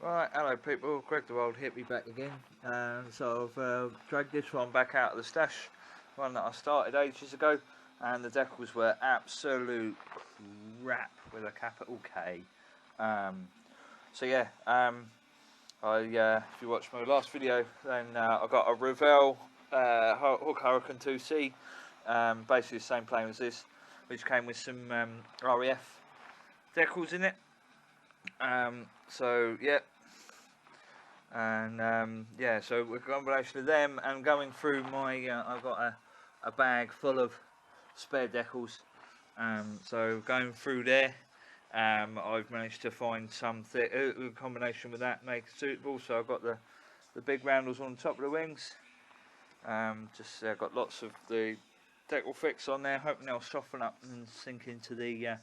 Right, hello people, Greg the World hit me back again. So I've dragged this one back out of the stash, one that I started ages ago, and the decals were absolute crap with a capital K. If you watched my last video, then I got a Revell Hawk Hurricane 2C, basically the same plane as this, which came with some REF decals in it. So with a combination of them and going through my I've got a bag full of spare decals, so going through there, I've managed to find some combination with that make it suitable. So I've got the big roundels on the top of the wings, got lots of the decal fix on there, hoping they'll soften up and sink into the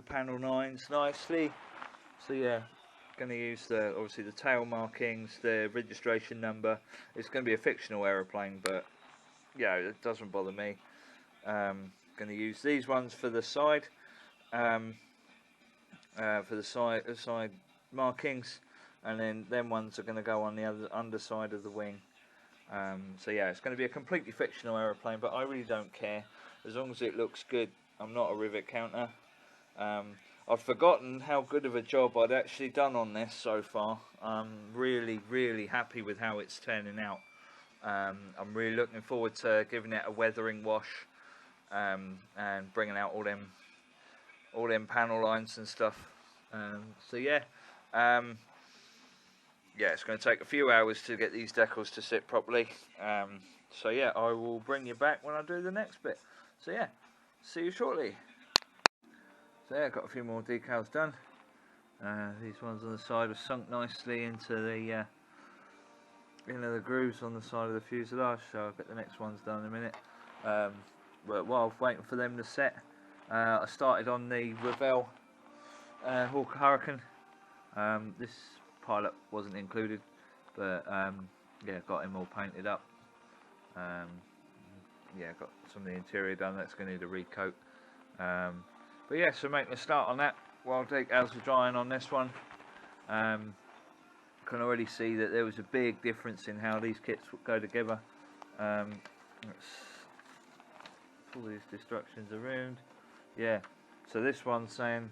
panel 9s nicely. So yeah, going to use obviously the tail markings, the registration number. It's going to be a fictional aeroplane, but yeah, it doesn't bother me. Going to use these ones for the side, side markings, and then them ones are going to go on the other underside of the wing. So yeah, it's going to be a completely fictional aeroplane, but I really don't care as long as it looks good. I'm not a rivet counter. I've forgotten how good of a job I'd actually done on this so far. I'm really happy with how it's turning out. I'm really looking forward to giving it a weathering wash, and bringing out all them panel lines and stuff. It's going to take a few hours to get these decals to sit properly. I will bring you back when I do the next bit. So yeah, see you shortly. So yeah, got a few more decals done. These ones on the side have sunk nicely into the grooves on the side of the fuselage, so I'll get the next ones done in a minute. But while waiting for them to set, I started on the Revell Hawk Hurricane. This pilot wasn't included, but got him all painted up. Got some of the interior done. That's going to need a recoat. But yeah, so making a start on that while decals are drying on this one. Can already see that there was a big difference in how these kits would go together. Let's pull these destructions around. Yeah, so this one's saying,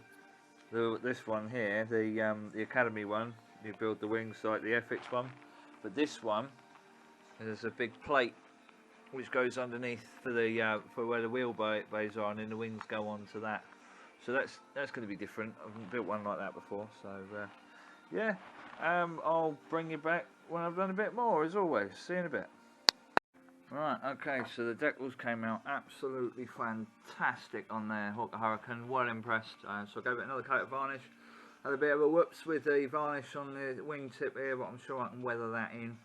this one here, the Academy one, you build the wings like the FX one, but this one, there's a big plate which goes underneath for where the wheel bays are, and then the wings go onto that. So that's going to be different. I've built one like that before, so I'll bring you back when I've done a bit more, as always. See you in a bit. Right, okay, so the decals came out absolutely fantastic on the Hawk Hurricane. Well impressed. So I gave it another coat of varnish. Had a bit of a whoops with the varnish on the wingtip here, but I'm sure I can weather that in.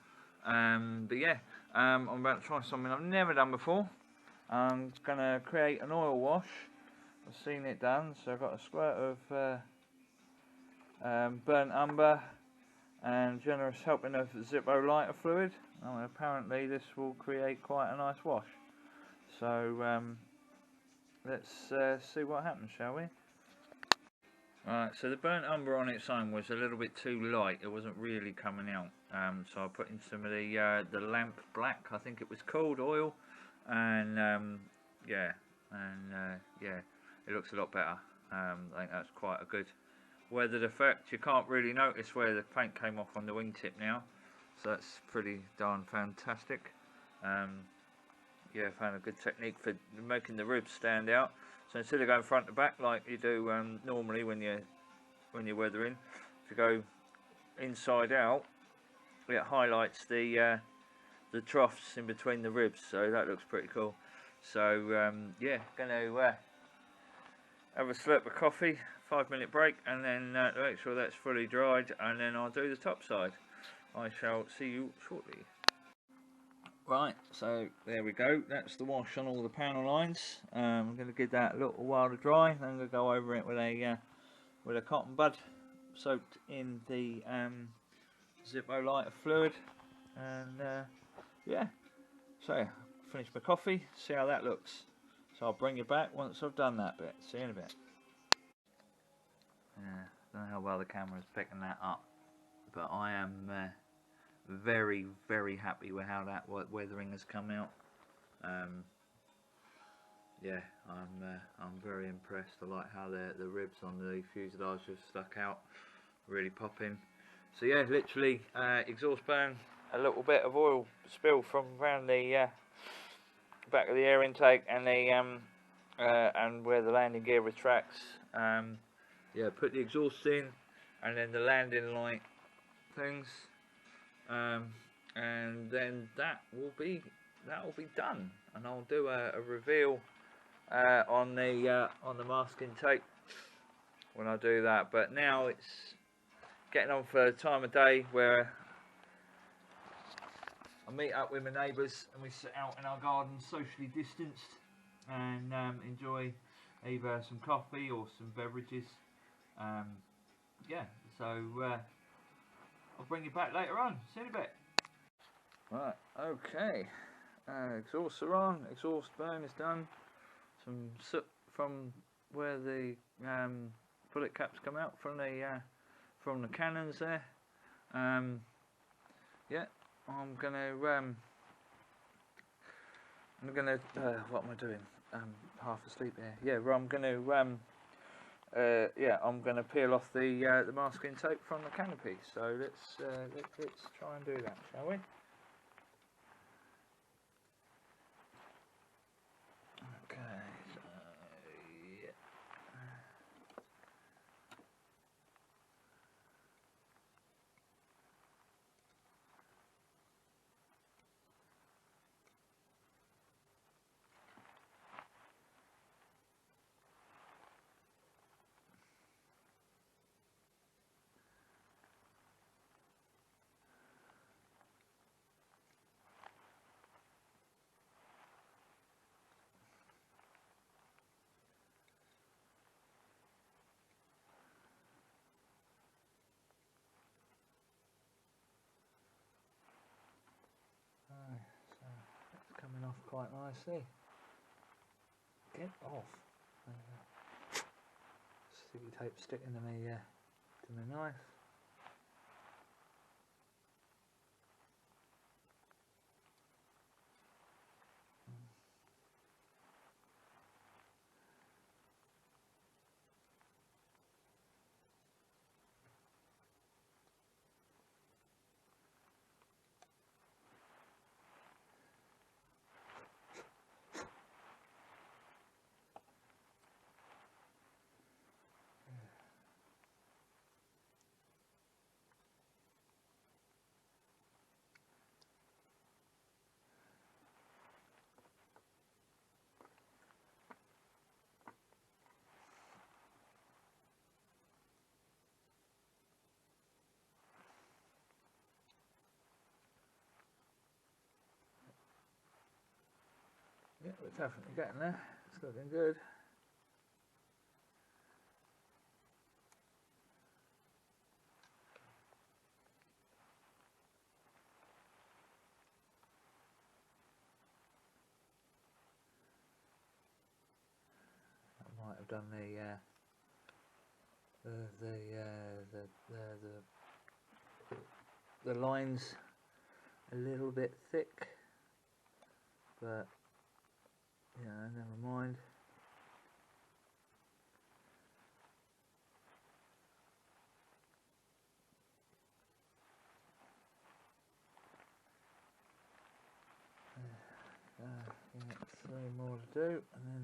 I'm about to try something I've never done before. I'm going to create an oil wash. I've seen it done, so I've got a squirt of burnt umber and generous helping of Zippo lighter fluid. Oh, apparently this will create quite a nice wash. So let's see what happens, shall we? Alright, so the burnt umber on its own was a little bit too light. It wasn't really coming out. So I put in some of the lamp black, I think it was called, oil, and it looks a lot better. I think that's quite a good weathered effect. You can't really notice where the paint came off on the wingtip now, so that's pretty darn fantastic. Found a good technique for making the ribs stand out. So instead of going front to back like you do normally when you're weathering, if you go inside out, it highlights the troughs in between the ribs, so that looks pretty cool. So gonna have a slurp of coffee, 5-minute break, and then make sure that's fully dried, and then I'll do the top side. I shall see you shortly. Right, so there we go. That's the wash on all the panel lines. I'm going to give that a little while to dry. Then I'm going to go over it with a cotton bud soaked in the Zippo lighter fluid, and so finish my coffee, see how that looks. So I'll bring you back once I've done that bit. See you in a bit. Don't know how well the camera's picking that up. but I am very, very happy with how that weathering has come out. Yeah, I'm very impressed. I like how the ribs on the fuselage have stuck out, really popping. So yeah, literally exhaust burn, a little bit of oil spill from around the back of the air intake and the and where the landing gear retracts. Yeah, put the exhaust in, and then the landing light things, and then that will be done. And I'll do a reveal on the mask intake when I do that. But now it's getting on for the time of day where I meet up with my neighbours and we sit out in our garden, socially distanced, and enjoy either some coffee or some beverages. Yeah, so I'll bring you back later on. See you in a bit. Right, okay. Exhausts are on. Exhaust burn is done. Some soot from where the bullet caps come out from the cannons there. Yeah, I'm gonna what am I doing? Half asleep here. Yeah, well, I'm gonna I'm gonna peel off the mask intake from the canopy. So let's try and do that, shall we? Okay. So yeah. So that's coming off quite nicely. Get off. Sticky tape sticking to my knife. Yeah, we're definitely getting there. It's looking good. I might have done the lines a little bit thick, but yeah, never mind. Yeah, 3 more to do, and then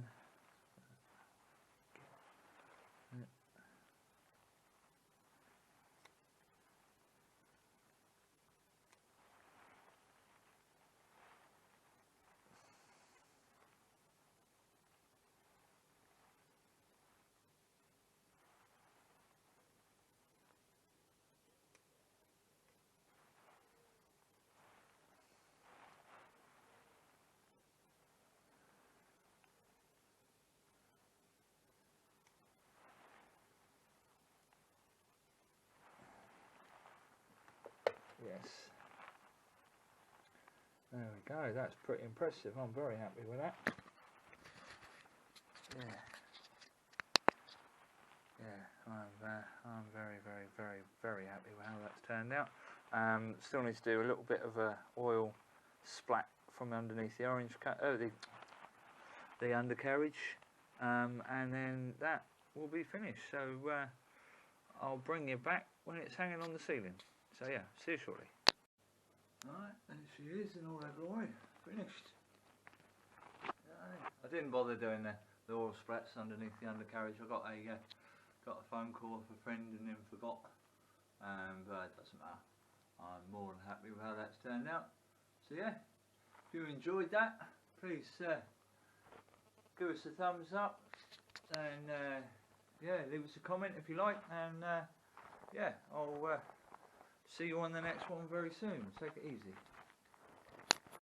yes. There we go, that's pretty impressive. I'm very happy with that. Yeah. Yeah, I'm I'm very, very, very, very happy with how that's turned out. Still need to do a little bit of a oil splat from underneath the the undercarriage, and then that will be finished. So I'll bring you back when it's hanging on the ceiling. So yeah, see you shortly. Right, there she is in all that glory, finished. I didn't bother doing the oil splats underneath the undercarriage. I got a phone call off a friend and then forgot, but it doesn't matter. I'm more than happy with how that's turned out. So yeah, if you enjoyed that, please give us a thumbs up, and yeah, leave us a comment if you like, and yeah, I'll see you on the next one very soon. Take it easy.